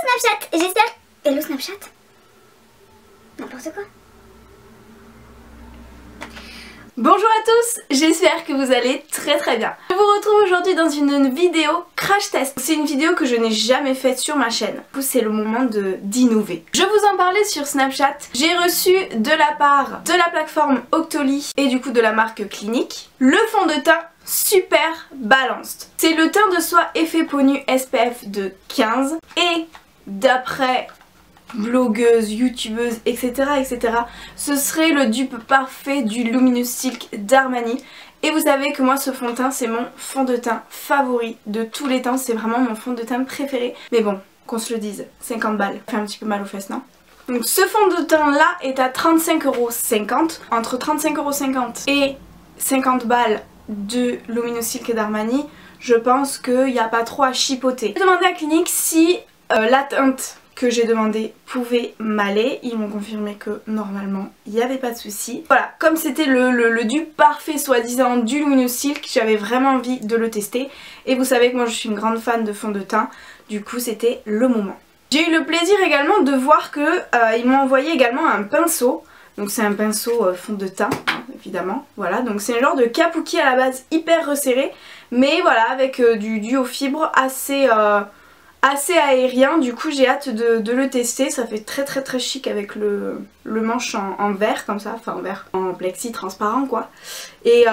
Snapchat. J'espère... Hello Snapchat. N'importe quoi. Bonjour à tous, j'espère que vous allez très bien. Je vous retrouve aujourd'hui dans une vidéo crash test. C'est une vidéo que je n'ai jamais faite sur ma chaîne. Du coup, c'est le moment d'innover. Je vous en parlais sur Snapchat. J'ai reçu de la part de la plateforme Octoly et du coup de la marque Clinique le fond de teint Super Balanced. C'est le teint de soie effet peau nue SPF de 15 et d'après blogueuse, youtubeuse, etc. ce serait le dupe parfait du Luminous Silk d'Armani. Et vous savez que moi ce fond de teint c'est mon fond de teint favori de tous les temps, c'est vraiment mon fond de teint préféré. Mais bon, qu'on se le dise, 50 balles, ça fait un petit peu mal aux fesses, non? Donc ce fond de teint là est à 35,50 €, entre 35,50 € et 50 balles de Luminous Silk d'Armani. Je pense qu'il n'y a pas trop à chipoter. J'ai demandé à Clinique si la teinte que j'ai demandé pouvait m'aller. Ils m'ont confirmé que normalement il n'y avait pas de souci. Voilà, comme c'était le dupe parfait soi-disant du Luminous Silk, j'avais vraiment envie de le tester. Et vous savez que moi je suis une grande fan de fond de teint, du coup c'était le moment. J'ai eu le plaisir également de voir que ils m'ont envoyé également un pinceau. Donc c'est un pinceau fond de teint, hein, évidemment. Voilà, donc c'est un genre de kabuki à la base hyper resserré, mais voilà, avec du duo fibre assez aérien. Du coup j'ai hâte de le tester. Ça fait très chic avec le manche en verre comme ça, enfin en verre, en plexi transparent quoi. Et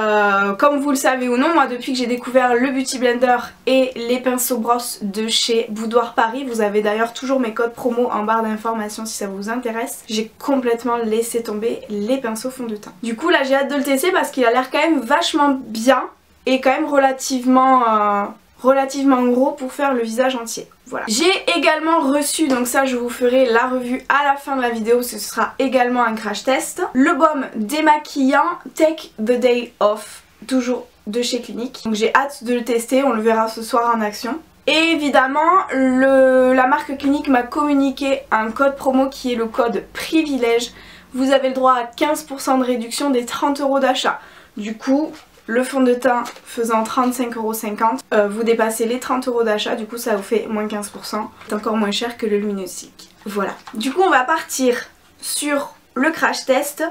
comme vous le savez ou non, moi depuis que j'ai découvert le Beauty Blender et les pinceaux brosses de chez Boudoir Paris, vous avez d'ailleurs toujours mes codes promo en barre d'informations si ça vous intéresse, j'ai complètement laissé tomber les pinceaux fond de teint. Du coup là j'ai hâte de le tester parce qu'il a l'air quand même vachement bien et quand même relativement gros pour faire le visage entier. Voilà. J'ai également reçu, donc ça je vous ferai la revue à la fin de la vidéo, ce sera également un crash test, le baume démaquillant Take the Day Off, toujours de chez Clinique. Donc j'ai hâte de le tester, on le verra ce soir en action. Et évidemment la marque Clinique m'a communiqué un code promo qui est le code privilège. Vous avez le droit à 15% de réduction des 30 € d'achat. Du coup le fond de teint faisant 35,50 €, vous dépassez les 30 € d'achat, du coup ça vous fait moins 15%. C'est encore moins cher que le Luminous Silk. Voilà. Du coup on va partir sur le crash test.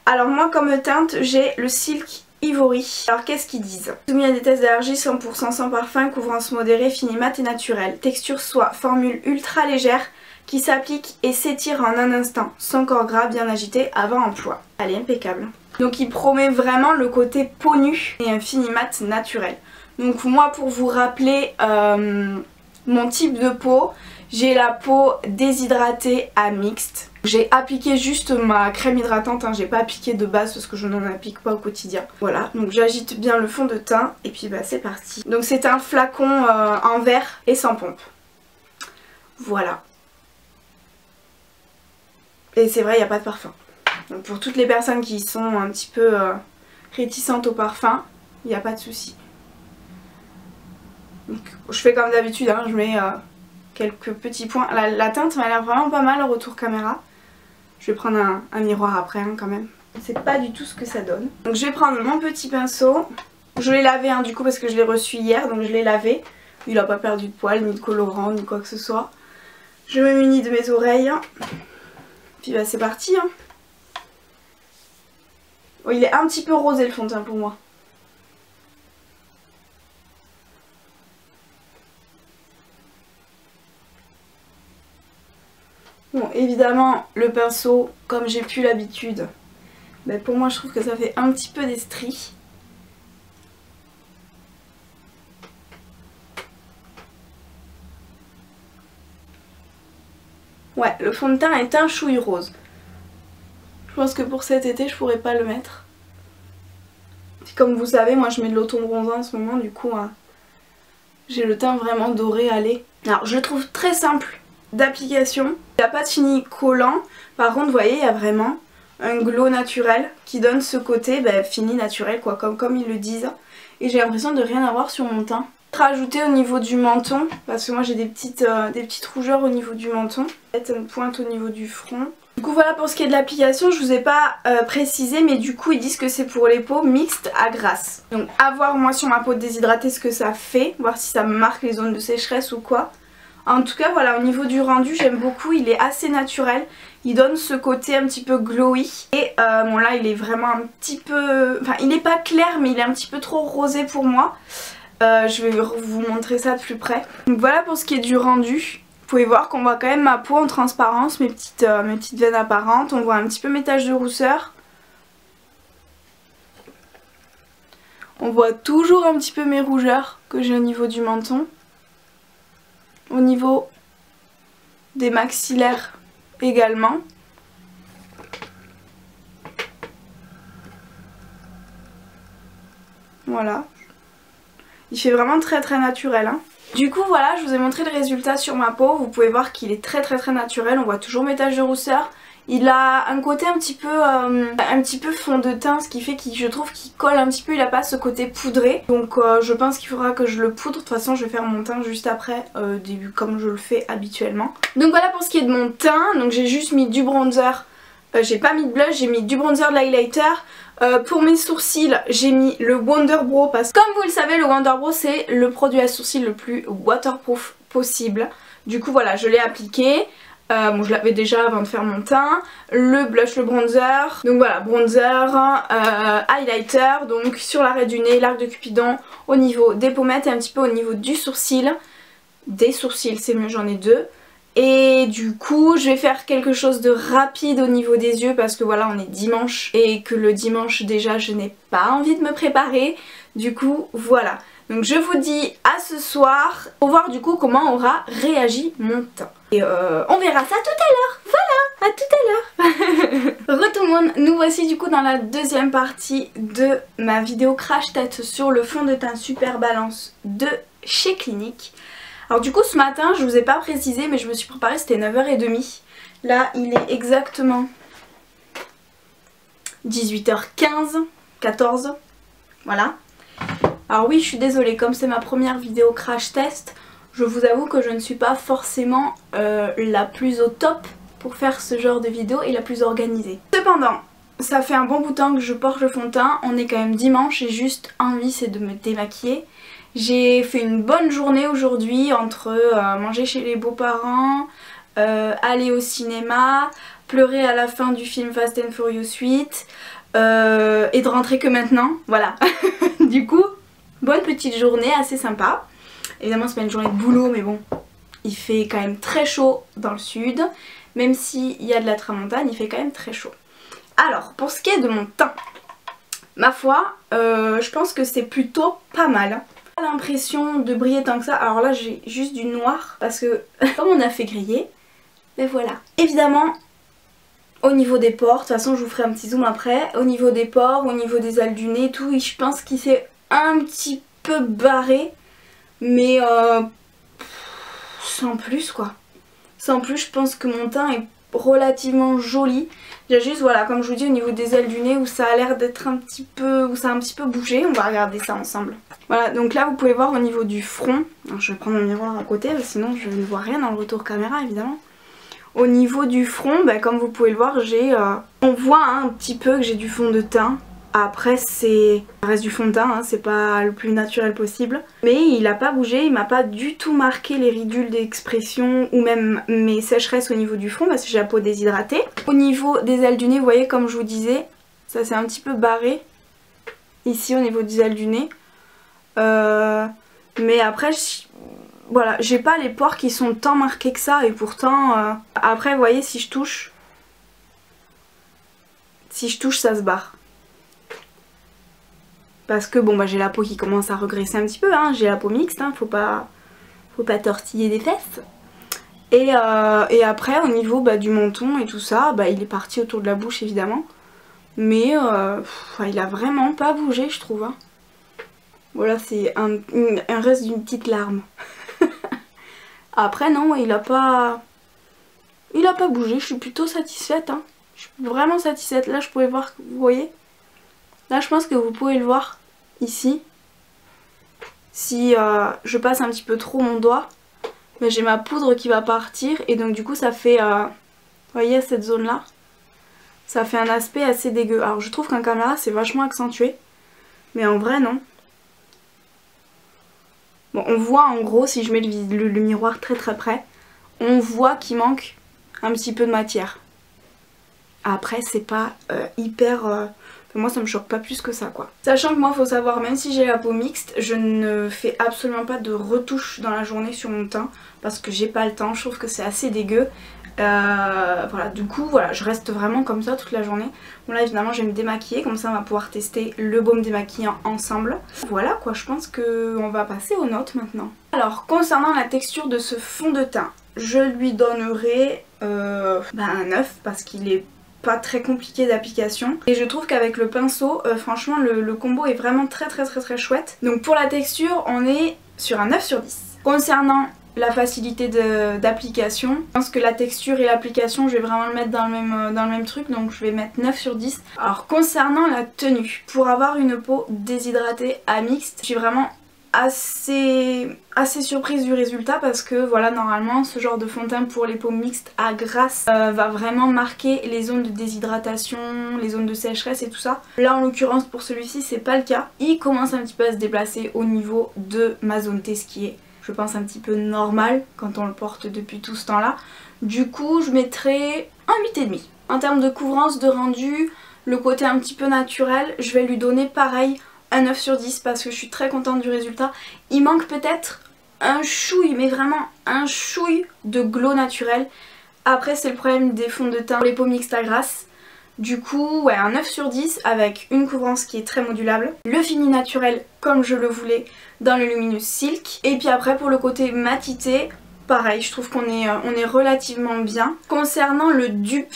Alors moi comme teinte j'ai le Silk Ivory. Alors qu'est-ce qu'ils disent? Soumis à des tests d'allergie 100% sans parfum, couvrance modérée, fini mat et naturel. Texture soie, formule ultra légère qui s'applique et s'étire en un instant, sans corps gras, bien agité avant emploi. Elle est impeccable. Donc il promet vraiment le côté peau nue et un fini mat naturel. Donc moi pour vous rappeler mon type de peau, j'ai la peau déshydratée à mixte. J'ai appliqué juste ma crème hydratante, hein, j'ai pas appliqué de base parce que je n'en applique pas au quotidien. Voilà, donc j'agite bien le fond de teint et puis bah c'est parti. Donc c'est un flacon en verre et sans pompe. Voilà. Et c'est vrai, il n'y a pas de parfum. Donc pour toutes les personnes qui sont un petit peu réticentes au parfum, il n'y a pas de souci. Donc je fais comme d'habitude, hein, je mets quelques petits points. La teinte m'a l'air vraiment pas mal au retour caméra. Je vais prendre un miroir après hein, quand même. C'est pas du tout ce que ça donne. Donc je vais prendre mon petit pinceau. Je l'ai lavé hein, du coup parce que je l'ai reçu hier, donc je l'ai lavé. Il n'a pas perdu de poils, ni de colorant, ni quoi que ce soit. Je me munis de mes oreilles. Puis bah c'est parti hein. Oh, il est un petit peu rosé le fond de teint pour moi. Bon évidemment le pinceau comme j'ai plus l'habitude, ben, pour moi je trouve que ça fait un petit peu des stries. Ouais, le fond de teint est un chouille rose. Je pense que pour cet été je pourrais pas le mettre. Puis comme vous savez moi je mets de l'automne bronzant en ce moment, du coup j'ai le teint vraiment doré à lait. Alors je le trouve très simple d'application, il n'y a pas de fini collant, par contre vous voyez il y a vraiment un glow naturel qui donne ce côté fini naturel quoi, comme ils le disent. Et j'ai l'impression de rien avoir sur mon teint. Rajouter au niveau du menton, parce que moi j'ai des petites rougeurs au niveau du menton, peut-être une pointe au niveau du front. Du coup voilà pour ce qui est de l'application, je vous ai pas précisé mais du coup ils disent que c'est pour les peaux mixtes à grasse. Donc à voir moi sur ma peau déshydratée ce que ça fait, voir si ça me marque les zones de sécheresse ou quoi. En tout cas voilà, au niveau du rendu j'aime beaucoup, il est assez naturel. Il donne ce côté un petit peu glowy. Et bon là il est vraiment un petit peu... Enfin il n'est pas clair mais il est un petit peu trop rosé pour moi. Je vais vous montrer ça de plus près. Donc voilà pour ce qui est du rendu. Vous pouvez voir qu'on voit quand même ma peau en transparence, mes petites veines apparentes. On voit un petit peu mes taches de rousseur. On voit toujours un petit peu mes rougeurs que j'ai au niveau du menton. Au niveau des maxillaires également. Voilà. Il fait vraiment très naturel hein. Du coup voilà, je vous ai montré le résultat sur ma peau. Vous pouvez voir qu'il est très naturel. On voit toujours mes taches de rousseur. Il a un côté un petit peu fond de teint, ce qui fait que je trouve qu'il colle un petit peu, il a pas ce côté poudré. Donc je pense qu'il faudra que je le poudre. De toute façon je vais faire mon teint juste après, comme je le fais habituellement. Donc voilà pour ce qui est de mon teint. Donc j'ai juste mis du bronzer, j'ai pas mis de blush, j'ai mis du bronzer, de l'highlighter. Pour mes sourcils j'ai mis le Wonder Brow parce que comme vous le savez le Wonder Brow c'est le produit à sourcils le plus waterproof possible. Du coup voilà je l'ai appliqué. Bon je l'avais déjà avant de faire mon teint, le blush, le bronzer, donc voilà bronzer, highlighter, donc sur l'arrêt du nez, l'arc de Cupidon, au niveau des pommettes et un petit peu au niveau du sourcil, des sourcils c'est mieux j'en ai deux. Et du coup je vais faire quelque chose de rapide au niveau des yeux parce que voilà on est dimanche et que le dimanche déjà je n'ai pas envie de me préparer, du coup voilà. Donc je vous dis à ce soir pour voir du coup comment aura réagi mon teint. Et on verra ça tout à l'heure. Voilà, à tout à l'heure. Re tout le monde, nous voici du coup dans la deuxième partie de ma vidéo crash test sur le fond de teint Super Balance de chez Clinique. Alors du coup ce matin je vous ai pas précisé mais je me suis préparée, c'était 9h30. Là il est exactement 18h15, 14, voilà. Alors oui je suis désolée, comme c'est ma première vidéo crash test, je vous avoue que je ne suis pas forcément la plus au top pour faire ce genre de vidéo et la plus organisée. Cependant, ça fait un bon bout de temps que je porte le fond de teint, on est quand même dimanche, j'ai juste envie c'est de me démaquiller. J'ai fait une bonne journée aujourd'hui entre manger chez les beaux-parents, aller au cinéma, pleurer à la fin du film Fast and Furious 8 et de rentrer que maintenant, voilà. Du coup, bonne petite journée, assez sympa. Évidemment c'est pas une journée de boulot mais bon, il fait quand même très chaud dans le sud. Même s'il y a de la tramontane, il fait quand même très chaud. Alors, pour ce qui est de mon teint, ma foi, je pense que c'est plutôt pas mal. J'ai pas l'impression de briller tant que ça. Alors là j'ai juste du noir parce que comme on a fait griller, ben voilà. Évidemment, au niveau des pores, de toute façon je vous ferai un petit zoom après. Au niveau des pores, au niveau des ailes du nez et tout, je pense qu'il s'est un petit peu barré. Mais sans plus quoi. Sans plus, je pense que mon teint est relativement joli. Il y a juste voilà comme je vous dis au niveau des ailes du nez où ça a l'air d'être un petit peu, où ça a un petit peu bougé. On va regarder ça ensemble. Voilà donc là vous pouvez voir au niveau du front. Alors, je vais prendre mon miroir à côté sinon je ne vois rien dans le retour caméra évidemment. Au niveau du front, bah, comme vous pouvez le voir j'ai, on voit hein, un petit peu que j'ai du fond de teint. Après ça reste du fond de teint, hein, c'est pas le plus naturel possible. Mais il a pas bougé, il m'a pas du tout marqué les ridules d'expression ou même mes sécheresses au niveau du front parce que j'ai la peau déshydratée. Au niveau des ailes du nez, vous voyez comme je vous disais, ça s'est un petit peu barré ici au niveau des ailes du nez. Mais après, voilà, j'ai pas les pores qui sont tant marqués que ça et pourtant, après vous voyez si je touche ça se barre. Parce que bon bah j'ai la peau qui commence à regresser un petit peu, hein. J'ai la peau mixte, hein. Faut pas tortiller des fesses. Et après au niveau bah, du menton et tout ça, bah, il est parti autour de la bouche évidemment. Mais il a vraiment pas bougé je trouve. Hein. Voilà c'est un reste d'une petite larme. Après non il a pas bougé, je suis plutôt satisfaite. Hein. Je suis vraiment satisfaite, là je pouvais voir, vous voyez. Là je pense que vous pouvez le voir ici. Si je passe un petit peu trop mon doigt, mais j'ai ma poudre qui va partir et donc du coup ça fait, vous voyez cette zone là, ça fait un aspect assez dégueu. Alors je trouve qu'en caméra c'est vachement accentué, mais en vrai non. Bon, on voit en gros, si je mets le miroir très très près, on voit qu'il manque un petit peu de matière. Après c'est pas hyper... moi ça me choque pas plus que ça quoi. Sachant que moi faut savoir, même si j'ai la peau mixte, je ne fais absolument pas de retouches dans la journée sur mon teint. Parce que j'ai pas le temps, je trouve que c'est assez dégueu. Voilà, du coup voilà, je reste vraiment comme ça toute la journée. Bon là évidemment je vais me démaquiller, comme ça on va pouvoir tester le baume démaquillant ensemble. Voilà quoi, je pense qu'on va passer aux notes maintenant. Alors concernant la texture de ce fond de teint, je lui donnerai un 9 parce qu'il est pas très compliqué d'application. Et je trouve qu'avec le pinceau, franchement le combo est vraiment très chouette. Donc pour la texture, on est sur un 9 sur 10. Concernant la facilité d'application, je pense que la texture et l'application, je vais vraiment le mettre dans le même truc, donc je vais mettre 9 sur 10. Alors concernant la tenue, pour avoir une peau déshydratée à mixte, je suis vraiment assez surprise du résultat parce que voilà, normalement ce genre de fond de teint pour les peaux mixtes à grasse va vraiment marquer les zones de déshydratation, les zones de sécheresse et tout ça. Là en l'occurrence pour celui-ci c'est pas le cas. Il commence un petit peu à se déplacer au niveau de ma zone T, ce qui est je pense un petit peu normal quand on le porte depuis tout ce temps là. Du coup je mettrai un 8,5. En termes de couvrance, de rendu, le côté un petit peu naturel, je vais lui donner pareil un 9 sur 10 parce que je suis très contente du résultat. Il manque peut-être un chouille, mais vraiment un chouille de glow naturel. Après c'est le problème des fonds de teint pour les peaux mixtes à grasse. Du coup ouais, un 9 sur 10 avec une couvrance qui est très modulable. Le fini naturel comme je le voulais dans le Luminous Silk. Et puis après pour le côté matité, pareil je trouve qu'on est relativement bien. Concernant le dupe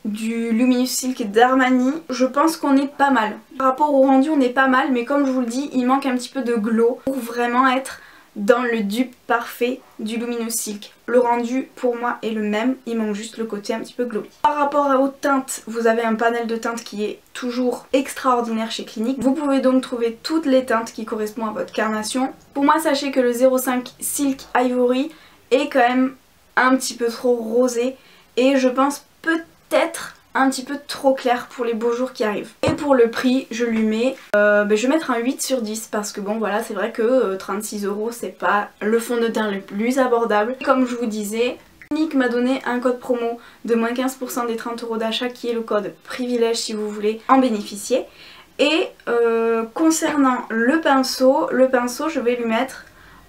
du Luminous Silk d'Armani, je pense qu'on est pas mal. Par rapport au rendu on est pas mal, mais comme je vous le dis, il manque un petit peu de glow pour vraiment être dans le dupe parfait du Luminous Silk. Le rendu pour moi est le même, il manque juste le côté un petit peu glowy. Par rapport aux teintes, vous avez un panel de teintes qui est toujours extraordinaire chez Clinique. Vous pouvez donc trouver toutes les teintes qui correspondent à votre carnation. Pour moi sachez que le 05 Silk Ivory est quand même un petit peu trop rosé et je pense peut-être un petit peu trop clair pour les beaux jours qui arrivent. Et pour le prix, je lui mets, je vais mettre un 8 sur 10 parce que bon voilà, c'est vrai que 36 € c'est pas le fond de teint le plus abordable. Comme je vous disais, Clinique m'a donné un code promo de moins 15% des 30 € d'achat qui est le code privilège si vous voulez en bénéficier. Et concernant le pinceau je vais lui mettre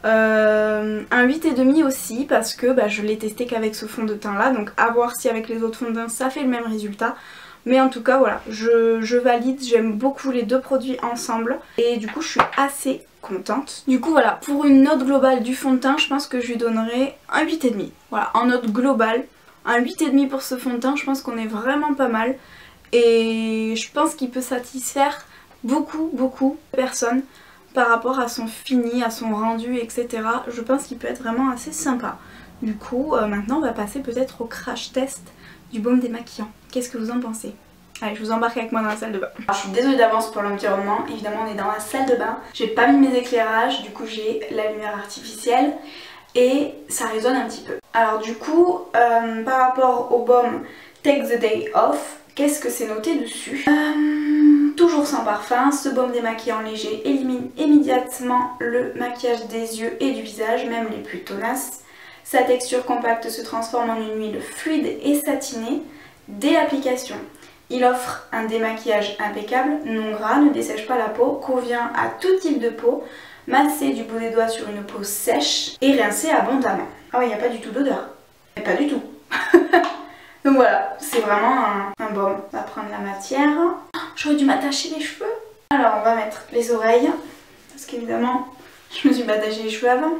un 8,5 aussi parce que je l'ai testé qu'avec ce fond de teint là, donc à voir si avec les autres fonds de teint ça fait le même résultat. Mais en tout cas voilà, je valide, j'aime beaucoup les deux produits ensemble et du coup je suis assez contente. Du coup voilà, pour une note globale du fond de teint, je pense que je lui donnerai un 8,5. Voilà, en note globale, un 8,5 pour ce fond de teint, je pense qu'on est vraiment pas mal. Et je pense qu'il peut satisfaire beaucoup de personnes par rapport à son fini, à son rendu, etc. Je pense qu'il peut être vraiment assez sympa. Du coup, maintenant on va passer peut-être au crash test du baume démaquillant. Qu'est-ce que vous en pensez? Allez, je vous embarque avec moi dans la salle de bain. Alors, je suis désolée d'avance pour l'environnement, évidemment on est dans la salle de bain. J'ai pas mis mes éclairages, du coup j'ai la lumière artificielle et ça résonne un petit peu. Alors du coup, par rapport au baume Take the Day Off, qu'est-ce que c'est noté dessus? Toujours sans parfum, ce baume démaquillant léger élimine immédiatement le maquillage des yeux et du visage, même les plus tenaces. Sa texture compacte se transforme en une huile fluide et satinée dès l'application. Il offre un démaquillage impeccable, non gras, ne dessèche pas la peau, convient à tout type de peau, massé du bout des doigts sur une peau sèche et rincé abondamment. Ah ouais, il n'y a pas du tout d'odeur. Mais pas du tout. Donc voilà, c'est vraiment un baume. On va prendre la matière. J'aurais dû m'attacher les cheveux. Alors on va mettre les oreilles. Parce qu'évidemment, je me suis pas attaché les cheveux avant.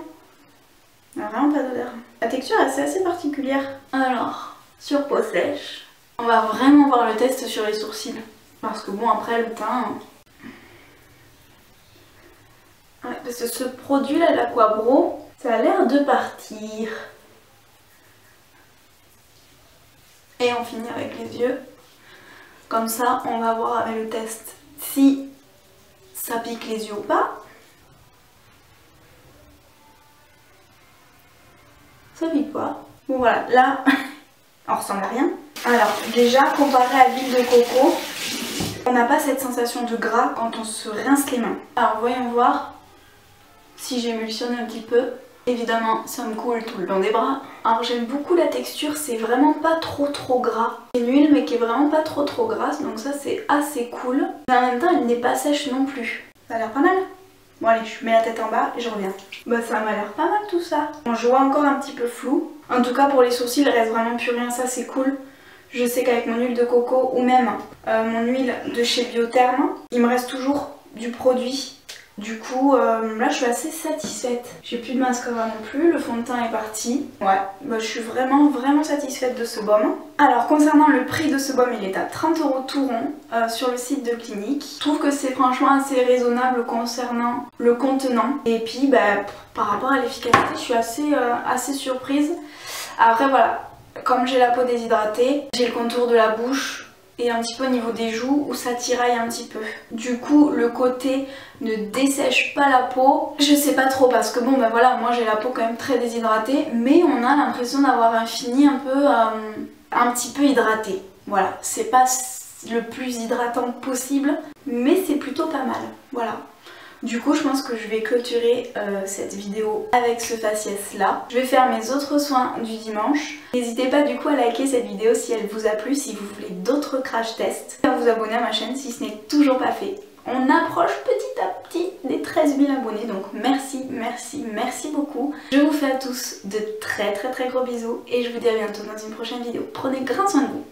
Il n'y a vraiment pas d'odeur. La texture est assez particulière. Alors, sur peau sèche, on va vraiment voir le test sur les sourcils. Parce que bon, après le teint... Ouais, parce que ce produit là, l'Aquabro, ça a l'air de partir. Et on finit avec les yeux. Comme ça, on va voir avec le test si ça pique les yeux ou pas. Ça pique pas. Bon voilà, là, on ressemble à rien. Alors déjà, comparé à l'huile de coco, on n'a pas cette sensation de gras quand on se rince les mains. Alors voyons voir si j'émulsionne un petit peu. Évidemment, ça me coule tout le long des bras. Alors j'aime beaucoup la texture, c'est vraiment pas trop gras. C'est une huile mais qui est vraiment pas trop grasse, donc ça c'est assez cool. Mais en même temps, elle n'est pas sèche non plus. Ça a l'air pas mal. Bon allez, je mets la tête en bas et je reviens. Bah ça m'a l'air pas mal tout ça. Bon, je vois encore un petit peu flou. En tout cas pour les sourcils, il reste vraiment plus rien, ça c'est cool. Je sais qu'avec mon huile de coco ou même mon huile de chez Biotherme, il me reste toujours du produit. Du coup, là je suis assez satisfaite. J'ai plus de mascara non plus, le fond de teint est parti. Ouais, bah, je suis vraiment satisfaite de ce baume. Alors concernant le prix de ce baume, il est à 30 € tout rond sur le site de Clinique. Je trouve que c'est franchement assez raisonnable concernant le contenant. Et puis bah, par rapport à l'efficacité, je suis assez surprise. Après voilà, comme j'ai la peau déshydratée, j'ai le contour de la bouche et un petit peu au niveau des joues où ça tiraille un petit peu. Du coup le côté ne dessèche pas la peau, je sais pas trop parce que bon ben voilà, moi j'ai la peau quand même très déshydratée, mais on a l'impression d'avoir un fini un petit peu hydraté. Voilà, c'est pas le plus hydratant possible, mais c'est plutôt pas mal. Voilà. Du coup je pense que je vais clôturer cette vidéo avec ce faciès là. Je vais faire mes autres soins du dimanche. N'hésitez pas du coup à liker cette vidéo si elle vous a plu, si vous voulez d'autres crash tests. Et à vous abonner à ma chaîne si ce n'est toujours pas fait. On approche petit à petit des 13 000 abonnés, donc merci beaucoup. Je vous fais à tous de très gros bisous et je vous dis à bientôt dans une prochaine vidéo. Prenez grand soin de vous.